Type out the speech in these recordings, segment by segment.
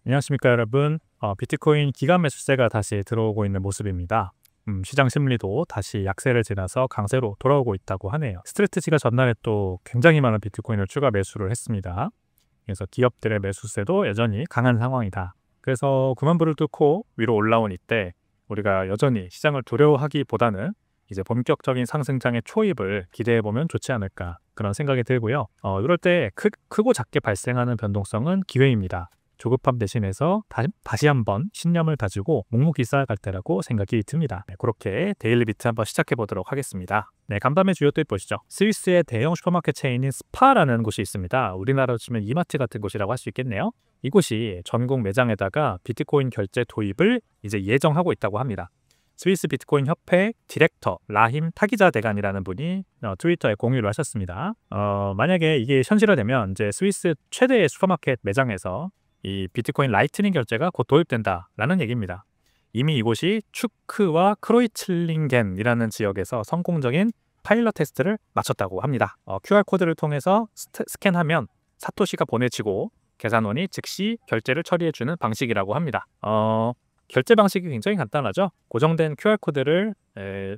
안녕하십니까 여러분. 비트코인 기간 매수세가 다시 들어오고 있는 모습입니다. 시장 심리도 다시 약세를 지나서 강세로 돌아오고 있다고 하네요. 스트레티지가 전날에 또 굉장히 많은 비트코인을 추가 매수를 했습니다. 그래서 기업들의 매수세도 여전히 강한 상황이다. 그래서 9만 불을 뚫고 위로 올라온 이때 우리가 여전히 시장을 두려워하기보다는 이제 본격적인 상승장의 초입을 기대해보면 좋지 않을까 그런 생각이 들고요. 이럴 때 크고 작게 발생하는 변동성은 기회입니다. 조급함 대신해서 다시 한번 신념을 다지고 묵묵히 쌓아갈 때라고 생각이 듭니다. 그렇게 데일리 비트 한번 시작해 보도록 하겠습니다. 간밤의 주요들 보시죠. 스위스의 대형 슈퍼마켓 체인인 스파라는 곳이 있습니다. 우리나라로 치면 이마트 같은 곳이라고 할 수 있겠네요. 이곳이 전국 매장에다가 비트코인 결제 도입을 이제 예정하고 있다고 합니다. 스위스 비트코인 협회 디렉터 라힘 타기자 대간이라는 분이 트위터에 공유를 하셨습니다. 만약에 이게 현실화되면 이제 스위스 최대의 슈퍼마켓 매장에서 이 비트코인 라이트닝 결제가 곧 도입된다라는 얘기입니다. 이미 이곳이 추크와 크로이칠링겐이라는 지역에서 성공적인 파일럿 테스트를 마쳤다고 합니다. QR코드를 통해서 스캔하면 사토시가 보내지고 계산원이 즉시 결제를 처리해주는 방식이라고 합니다. 결제 방식이 굉장히 간단하죠. 고정된 QR코드를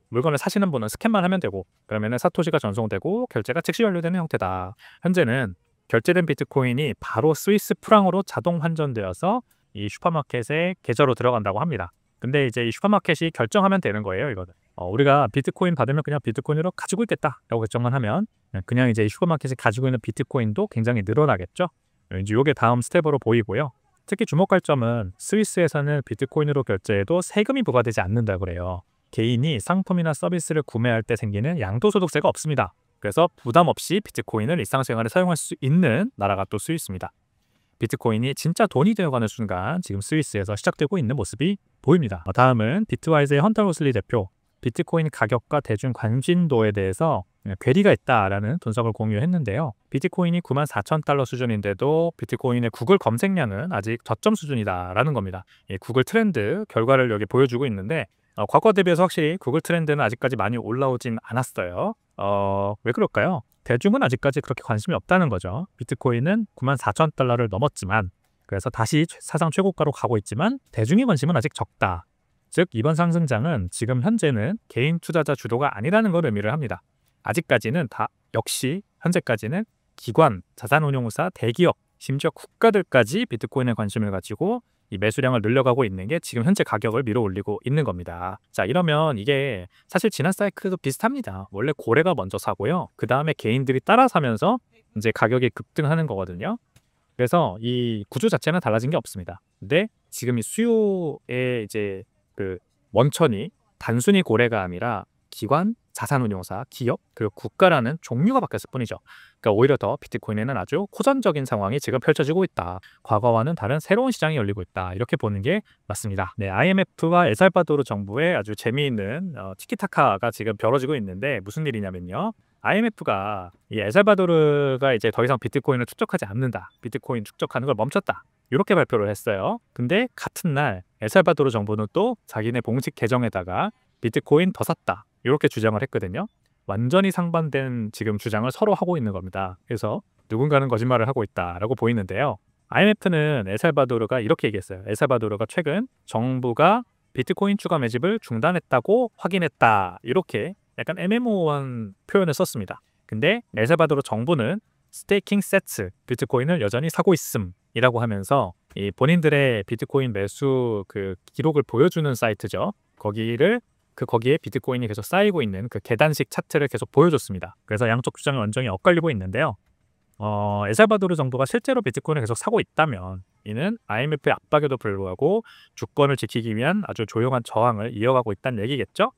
물건을 사시는 분은 스캔만 하면 되고 그러면 사토시가 전송되고 결제가 즉시 완료되는 형태다. 현재는 결제된 비트코인이 바로 스위스 프랑으로 자동 환전되어서 이 슈퍼마켓에 계좌로 들어간다고 합니다. 근데 이제 이 슈퍼마켓이 결정하면 되는 거예요, 이거는. 우리가 비트코인 받으면 그냥 비트코인으로 가지고 있겠다라고 결정만 하면 그냥 이제 이 슈퍼마켓이 가지고 있는 비트코인도 굉장히 늘어나겠죠. 이제 이게 다음 스텝으로 보이고요. 특히 주목할 점은 스위스에서는 비트코인으로 결제해도 세금이 부과되지 않는다고 그래요. 개인이 상품이나 서비스를 구매할 때 생기는 양도소득세가 없습니다. 그래서 부담 없이 비트코인을 일상생활에 사용할 수 있는 나라가 또 스위스입니다. 비트코인이 진짜 돈이 되어가는 순간 지금 스위스에서 시작되고 있는 모습이 보입니다. 다음은 비트와이즈의 헌터 로슬리 대표, 비트코인 가격과 대중 관심도에 대해서 괴리가 있다라는 분석을 공유했는데요. 비트코인이 94,000달러 수준인데도 비트코인의 구글 검색량은 아직 저점 수준이다라는 겁니다. 구글 트렌드 결과를 여기 보여주고 있는데 과거 대비해서 확실히 구글 트렌드는 아직까지 많이 올라오진 않았어요. 왜 그럴까요? 대중은 아직까지 그렇게 관심이 없다는 거죠. 비트코인은 94,000달러를 넘었지만 그래서 다시 사상 최고가로 가고 있지만 대중의 관심은 아직 적다. 즉 이번 상승장은 지금 현재는 개인 투자자 주도가 아니라는 걸 의미를 합니다. 아직까지는 역시 현재까지는 기관, 자산운용사, 대기업, 심지어 국가들까지 비트코인에 관심을 가지고 이 매수량을 늘려가고 있는 게 지금 현재 가격을 밀어올리고 있는 겁니다. 자, 이러면 이게 사실 지난 사이클도 비슷합니다. 원래 고래가 먼저 사고요. 그 다음에 개인들이 따라 사면서 이제 가격이 급등하는 거거든요. 그래서 이 구조 자체는 달라진 게 없습니다. 근데 지금 이 수요의 이제 그 원천이 단순히 고래가 아니라 기관, 자산운용사, 기업, 그리고 국가라는 종류가 바뀌었을 뿐이죠. 그러니까 오히려 더 비트코인에는 아주 호전적인 상황이 지금 펼쳐지고 있다. 과거와는 다른 새로운 시장이 열리고 있다. 이렇게 보는 게 맞습니다. IMF와 엘살바도르 정부의 아주 재미있는 티키타카가 지금 벌어지고 있는데 무슨 일이냐면요. IMF가 이 엘살바도르가 이제 더 이상 비트코인을 축적하지 않는다. 비트코인 축적하는 걸 멈췄다. 이렇게 발표를 했어요. 근데 같은 날 엘살바도르 정부는 또 자기네 공식 계정에다가 비트코인 더 샀다. 이렇게 주장을 했거든요. 완전히 상반된 지금 주장을 서로 하고 있는 겁니다. 그래서 누군가는 거짓말을 하고 있다라고 보이는데요. IMF는 엘살바도르가 이렇게 얘기했어요. 엘살바도르가 최근 정부가 비트코인 추가 매집을 중단했다고 확인했다. 이렇게 약간 애매모호한 표현을 썼습니다. 근데 엘살바도르 정부는 스테이킹 세츠, 비트코인을 여전히 사고 있음이라고 하면서 이 본인들의 비트코인 매수 그 기록을 보여주는 사이트죠. 거기에 비트코인이 계속 쌓이고 있는 그 계단식 차트를 계속 보여줬습니다. 그래서 양쪽 주장이 완전히 엇갈리고 있는데요. 엘살바도르 정부가 실제로 비트코인을 계속 사고 있다면 이는 IMF의 압박에도 불구하고 주권을 지키기 위한 아주 조용한 저항을 이어가고 있다는 얘기겠죠.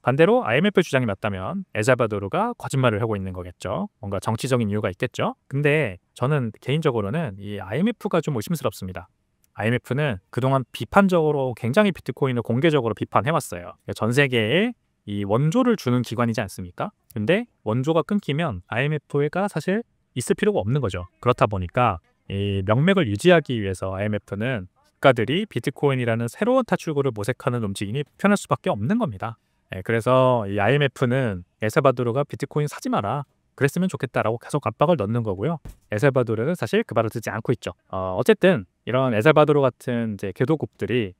반대로 IMF 주장이 맞다면 엘살바도르가 거짓말을 하고 있는 거겠죠. 뭔가 정치적인 이유가 있겠죠. 근데 저는 개인적으로는 이 IMF가 좀 의심스럽습니다. IMF는 그동안 비판적으로 굉장히 비트코인을 공개적으로 비판해왔어요. 전 세계에 이 원조를 주는 기관이지 않습니까? 근데 원조가 끊기면 IMF가 사실 있을 필요가 없는 거죠. 그렇다 보니까 이 명맥을 유지하기 위해서 IMF는 국가들이 비트코인이라는 새로운 타출구를 모색하는 움직임이 편할 수밖에 없는 겁니다. 그래서 이 IMF는 엘살바도르가 비트코인 사지 마라. 그랬으면 좋겠다라고 계속 압박을 넣는 거고요. 엘살바도르는 사실 그 말을 듣지 않고 있죠. 어쨌든 이런 에살바도르 같은 이제 개도국들이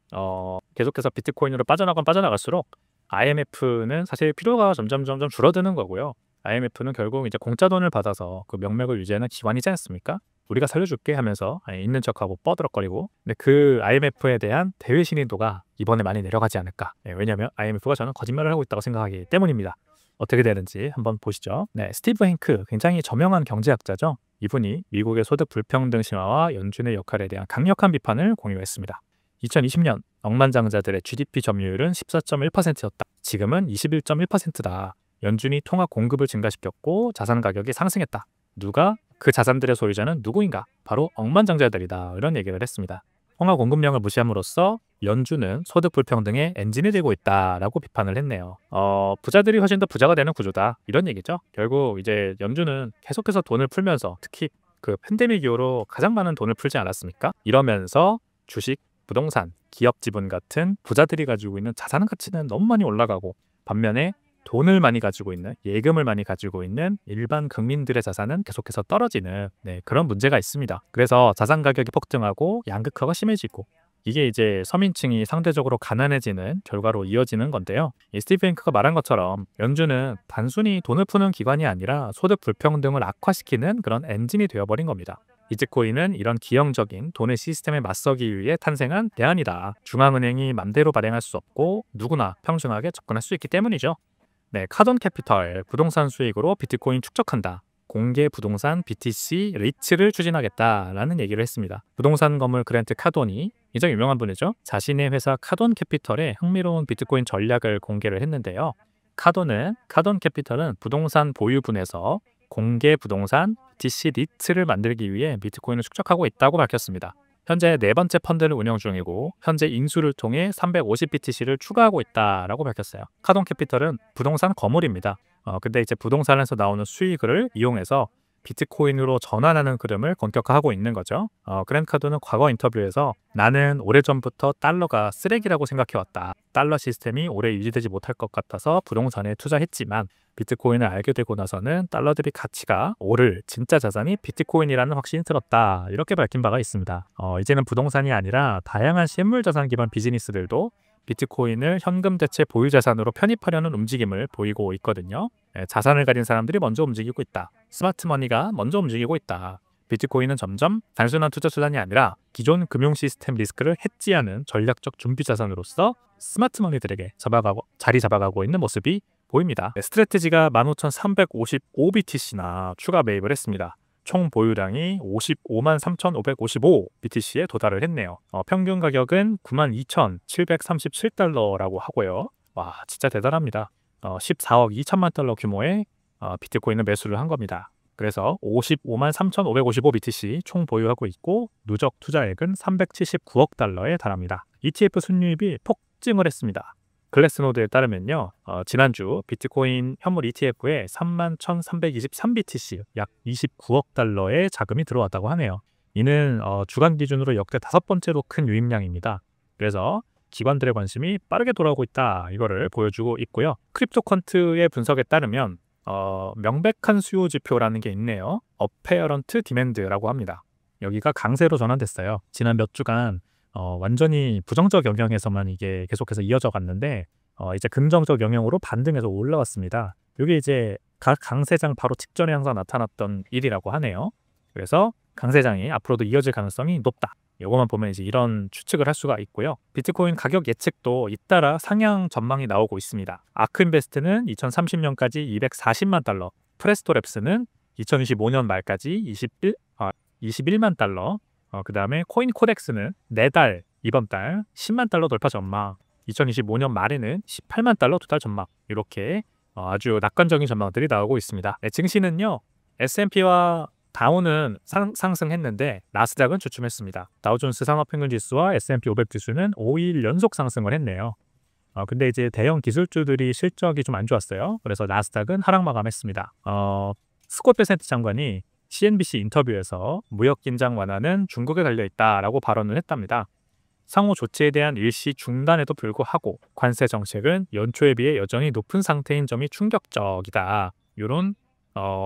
계속해서 비트코인으로 빠져나갈수록 IMF는 사실 필요가 점점 줄어드는 거고요. IMF는 결국 이제 공짜 돈을 받아서 그 명맥을 유지하는 기관이지 않습니까? 우리가 살려줄게 하면서 있는 척하고 뻐드럭거리고. 근데 그 IMF에 대한 대외 신뢰도가 이번에 많이 내려가지 않을까. 왜냐하면 IMF가 저는 거짓말을 하고 있다고 생각하기 때문입니다. 어떻게 되는지 한번 보시죠. 스티브 행크, 굉장히 저명한 경제학자죠. 이분이 미국의 소득 불평등 심화와 연준의 역할에 대한 강력한 비판을 공유했습니다. 2020년 억만장자들의 GDP 점유율은 14.1%였다. 지금은 21.1%다. 연준이 통화 공급을 증가시켰고 자산 가격이 상승했다. 누가 그 자산들의 소유자는 누구인가? 바로 억만장자들이다. 이런 얘기를 했습니다. 통화 공급량을 무시함으로써 연준은 소득 불평등의 엔진이 되고 있다라고 비판을 했네요. 부자들이 훨씬 더 부자가 되는 구조다. 이런 얘기죠. 결국 이제 연준은 계속해서 돈을 풀면서 특히 그 팬데믹 이후로 가장 많은 돈을 풀지 않았습니까? 이러면서 주식, 부동산, 기업 지분 같은 부자들이 가지고 있는 자산 가치는 너무 많이 올라가고 반면에 돈을 많이 가지고 있는, 예금을 많이 가지고 있는 일반 국민들의 자산은 계속해서 떨어지는 그런 문제가 있습니다. 그래서 자산 가격이 폭등하고 양극화가 심해지고 이게 이제 서민층이 상대적으로 가난해지는 결과로 이어지는 건데요. 이 스티브 행크가 말한 것처럼 연준은 단순히 돈을 푸는 기관이 아니라 소득 불평등을 악화시키는 그런 엔진이 되어버린 겁니다. 비트코인은 이런 기형적인 돈의 시스템에 맞서기 위해 탄생한 대안이다. 중앙은행이 맘대로 발행할 수 없고 누구나 평등하게 접근할 수 있기 때문이죠. 카돈 캐피털, 부동산 수익으로 비트코인 축적한다. 공개 부동산 BTC 리츠를 추진하겠다라는 얘기를 했습니다. 부동산 건물 그랜트 카돈이 굉장히 유명한 분이죠. 자신의 회사 카돈 캐피털에 흥미로운 비트코인 전략을 공개를 했는데요. 카돈 캐피털은 부동산 보유분에서 공개 부동산 BTC 리츠를 만들기 위해 비트코인을 축적하고 있다고 밝혔습니다. 현재 4번째 펀드를 운영 중이고 현재 인수를 통해 350BTC를 추가하고 있다라고 밝혔어요. 카돈 캐피털은 부동산 거물입니다. 근데 이제 부동산에서 나오는 수익을 이용해서 비트코인으로 전환하는 흐름을 본격화하고 있는 거죠. 그랜트 카돈은 과거 인터뷰에서 나는 오래전부터 달러가 쓰레기라고 생각해왔다. 달러 시스템이 오래 유지되지 못할 것 같아서 부동산에 투자했지만 비트코인을 알게 되고 나서는 달러 대비 가치가 오를 진짜 자산이 비트코인이라는 확신이 들었다. 이렇게 밝힌 바가 있습니다. 이제는 부동산이 아니라 다양한 실물 자산 기반 비즈니스들도 비트코인을 현금 대체 보유 자산으로 편입하려는 움직임을 보이고 있거든요. 자산을 가진 사람들이 먼저 움직이고 있다. 스마트 머니가 먼저 움직이고 있다. 비트코인은 점점 단순한 투자 수단이 아니라 기존 금융 시스템 리스크를 해지하는 전략적 준비 자산으로서 스마트 머니들에게 자리 잡아가고 있는 모습이 보입니다. 스트래티지가 15,355BTC나 추가 매입을 했습니다. 총 보유량이 55만 3,555 BTC에 도달을 했네요. 평균 가격은 92,737달러라고 하고요. 와, 진짜 대단합니다. 14억 2천만 달러 규모의 비트코인을 매수를 한 겁니다. 그래서 55만 3,555 BTC 총 보유하고 있고 누적 투자액은 379억 달러에 달합니다. ETF 순유입이 폭증을 했습니다. 글래스노드에 따르면요, 지난주 비트코인 현물 ETF에 31,323BTC, 약 29억 달러의 자금이 들어왔다고 하네요. 이는 주간 기준으로 역대 5번째로 큰 유입량입니다. 그래서 기관들의 관심이 빠르게 돌아오고 있다, 이거를 보여주고 있고요. 크립토 퀀트의 분석에 따르면 명백한 수요 지표라는 게 있네요. 어페어런트 디맨드라고 합니다. 여기가 강세로 전환됐어요. 지난 몇 주간 완전히 부정적 영역에서만 이게 계속해서 이어져 갔는데 이제 긍정적 영역으로 반등해서 올라왔습니다. 이게 이제 각 강세장 바로 직전에 항상 나타났던 일이라고 하네요. 그래서 강세장이 앞으로도 이어질 가능성이 높다. 이것만 보면 이제 이런 추측을 할 수가 있고요. 비트코인 가격 예측도 잇따라 상향 전망이 나오고 있습니다. 아크인베스트는 2030년까지 240만 달러, 프레스토랩스는 2025년 말까지 21만 달러, 그 다음에 코인 코덱스는 내달 이번 달 10만 달러 돌파 전망, 2025년 말에는 18만 달러 도달 전망, 이렇게 아주 낙관적인 전망들이 나오고 있습니다. 증시는요, S&P와 다우는 상승했는데 나스닥은 주춤했습니다. 다우존스 산업평균지수와 S&P 500지수는 5일 연속 상승을 했네요. 근데 이제 대형 기술주들이 실적이 좀 안 좋았어요. 그래서 나스닥은 하락 마감했습니다. 스콧 베센트 장관이 CNBC 인터뷰에서 무역 긴장 완화는 중국에 달려있다라고 발언을 했답니다. 상호 조치에 대한 일시 중단에도 불구하고 관세 정책은 연초에 비해 여전히 높은 상태인 점이 충격적이다. 이런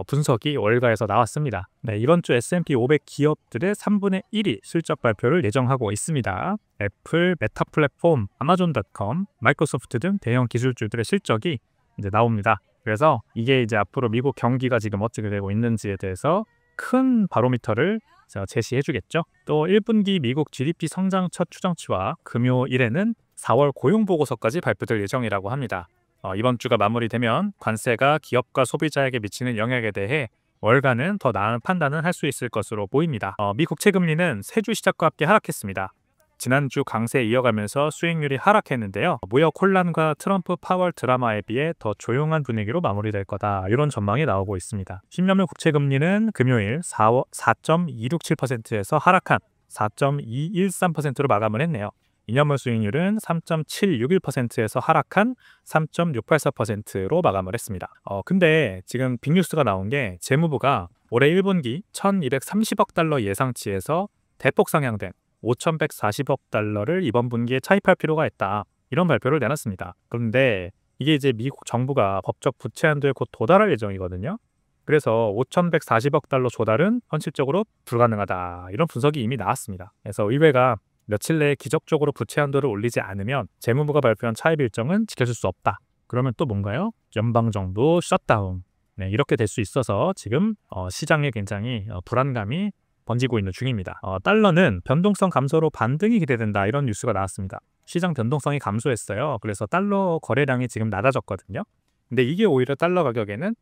분석이 월가에서 나왔습니다. 네, 이번 주 S&P 500 기업들의 3분의 1이 실적 발표를 예정하고 있습니다. 애플, 메타 플랫폼, 아마존.com, 마이크로소프트 등 대형 기술주들의 실적이 이제 나옵니다. 그래서 이게 이제 앞으로 미국 경기가 지금 어떻게 되고 있는지에 대해서 큰 바로미터를 제시해 주겠죠. 또 1분기 미국 GDP 성장 첫 추정치와 금요일에는 4월 고용보고서까지 발표될 예정이라고 합니다. 이번 주가 마무리되면 관세가 기업과 소비자에게 미치는 영향에 대해 월가는 더 나은 판단을 할 수 있을 것으로 보입니다. 미 국채 금리는 세 주 시작과 함께 하락했습니다. 지난주 강세 이어가면서 수익률이 하락했는데요. 무역 혼란과 트럼프 파월 드라마에 비해 더 조용한 분위기로 마무리될 거다. 이런 전망이 나오고 있습니다. 10년물 국채 금리는 금요일 4.267%에서 하락한 4.213%로 마감을 했네요. 2년물 수익률은 3.761%에서 하락한 3.684%로 마감을 했습니다. 근데 지금 빅뉴스가 나온 게 재무부가 올해 1분기 1230억 달러 예상치에서 대폭 상향된 5140억 달러를 이번 분기에 차입할 필요가 있다. 이런 발표를 내놨습니다. 그런데 이게 이제 미국 정부가 법적 부채 한도에 곧 도달할 예정이거든요. 그래서 5140억 달러 조달은 현실적으로 불가능하다. 이런 분석이 이미 나왔습니다. 그래서 의회가 며칠 내에 기적적으로 부채 한도를 올리지 않으면 재무부가 발표한 차입 일정은 지켜줄 수 없다. 그러면 또 뭔가요? 연방정부 셧다운. 네, 이렇게 될 수 있어서 지금 시장에 굉장히 불안감이 번지고 있는 중입니다. 달러는 변동성 감소로 반등이 기대된다. 이런 뉴스가 나왔습니다. 시장 변동성이 감소했어요. 그래서 달러 거래량이 지금 낮아졌거든요. 근데 이게 오히려 달러 가격에는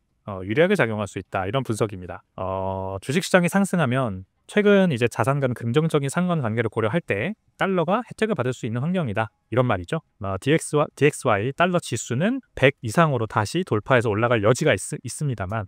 유리하게 작용할 수 있다. 이런 분석입니다. 주식시장이 상승하면 최근 이제 자산과는 긍정적인 상관관계를 고려할 때 달러가 혜택을 받을 수 있는 환경이다. 이런 말이죠. DXY 달러 지수는 100 이상으로 다시 돌파해서 올라갈 여지가 있습니다만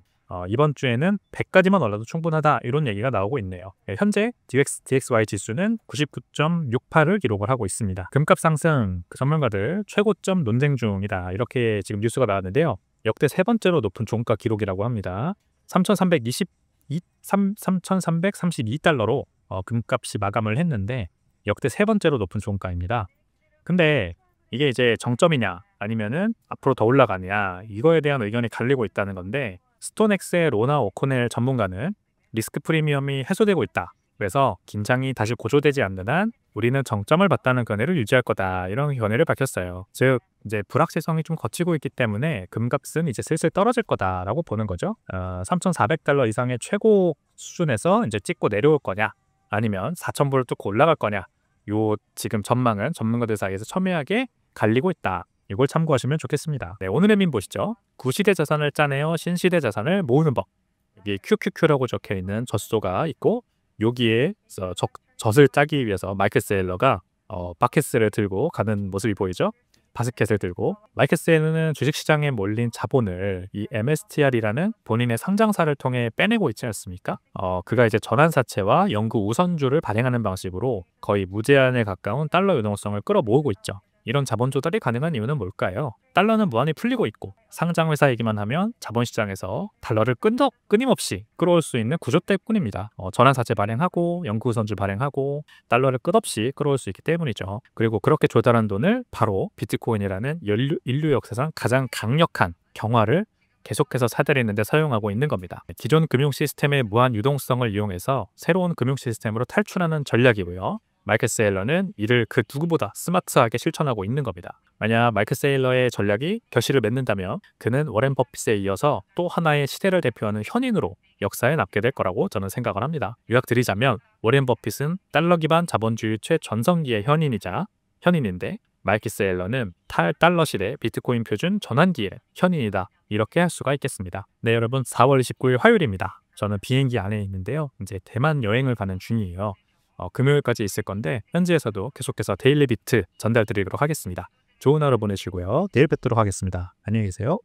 이번 주에는 100까지만 올라도 충분하다. 이런 얘기가 나오고 있네요. 현재 DXY 지수는 99.68을 기록을 하고 있습니다. 금값 상승 전문가들 최고점 논쟁 중이다. 이렇게 지금 뉴스가 나왔는데요. 역대 세 번째로 높은 종가 기록이라고 합니다. 3,332달러로 금값이 마감을 했는데 역대 세 번째로 높은 종가입니다. 근데 이게 이제 정점이냐 아니면은 앞으로 더 올라가냐 이거에 대한 의견이 갈리고 있다는 건데 스톤엑스의 로나 오코넬 전문가는 리스크 프리미엄이 해소되고 있다. 그래서 긴장이 다시 고조되지 않는 한 우리는 정점을 봤다는 견해를 유지할 거다. 이런 견해를 밝혔어요. 즉 이제 불확실성이 좀 거치고 있기 때문에 금값은 이제 슬슬 떨어질 거다라고 보는 거죠. 3,400달러 이상의 최고 수준에서 이제 찍고 내려올 거냐 아니면 4,000불을 뚫고 올라갈 거냐 요 지금 전망은 전문가들 사이에서 첨예하게 갈리고 있다. 이걸 참고하시면 좋겠습니다. 네, 오늘의 민 보시죠. 구시대 자산을 짜내어 신시대 자산을 모으는 법. 여기 QQQ라고 적혀있는 젖소가 있고 여기에 젖을 짜기 위해서 마이클 세일러가 바켓을 들고 가는 모습이 보이죠. 바스켓을 들고 마이클 세일러는 주식시장에 몰린 자본을 이 MSTR이라는 본인의 상장사를 통해 빼내고 있지 않습니까? 그가 이제 전환사채와 연구 우선주를 발행하는 방식으로 거의 무제한에 가까운 달러 유동성을 끌어모으고 있죠. 이런 자본 조달이 가능한 이유는 뭘까요? 달러는 무한히 풀리고 있고 상장회사이기만 하면 자본시장에서 달러를 끊임없이 끌어올 수 있는 구조 때문입니다. 전환사채 발행하고 연구우선주 발행하고 달러를 끝없이 끌어올 수 있기 때문이죠. 그리고 그렇게 조달한 돈을 바로 비트코인이라는 인류 역사상 가장 강력한 경화를 계속해서 사들이는 데 사용하고 있는 겁니다. 기존 금융 시스템의 무한 유동성을 이용해서 새로운 금융 시스템으로 탈출하는 전략이고요. 마이클 세일러는 이를 그 누구보다 스마트하게 실천하고 있는 겁니다. 만약 마이클 세일러의 전략이 결실을 맺는다면 그는 워렌 버핏에 이어서 또 하나의 시대를 대표하는 현인으로 역사에 남게 될 거라고 저는 생각을 합니다. 요약드리자면 워렌 버핏은 달러 기반 자본주의 최전성기의 현인인데 마이클 세일러는 탈달러 시대 비트코인 표준 전환기의 현인이다. 이렇게 할 수가 있겠습니다. 네, 여러분 4월 29일 화요일입니다. 저는 비행기 안에 있는데요. 이제 대만 여행을 가는 중이에요. 금요일까지 있을 건데 현지에서도 계속해서 데일리 비트 전달 드리도록 하겠습니다. 좋은 하루 보내시고요. 내일 뵙도록 하겠습니다. 안녕히 계세요.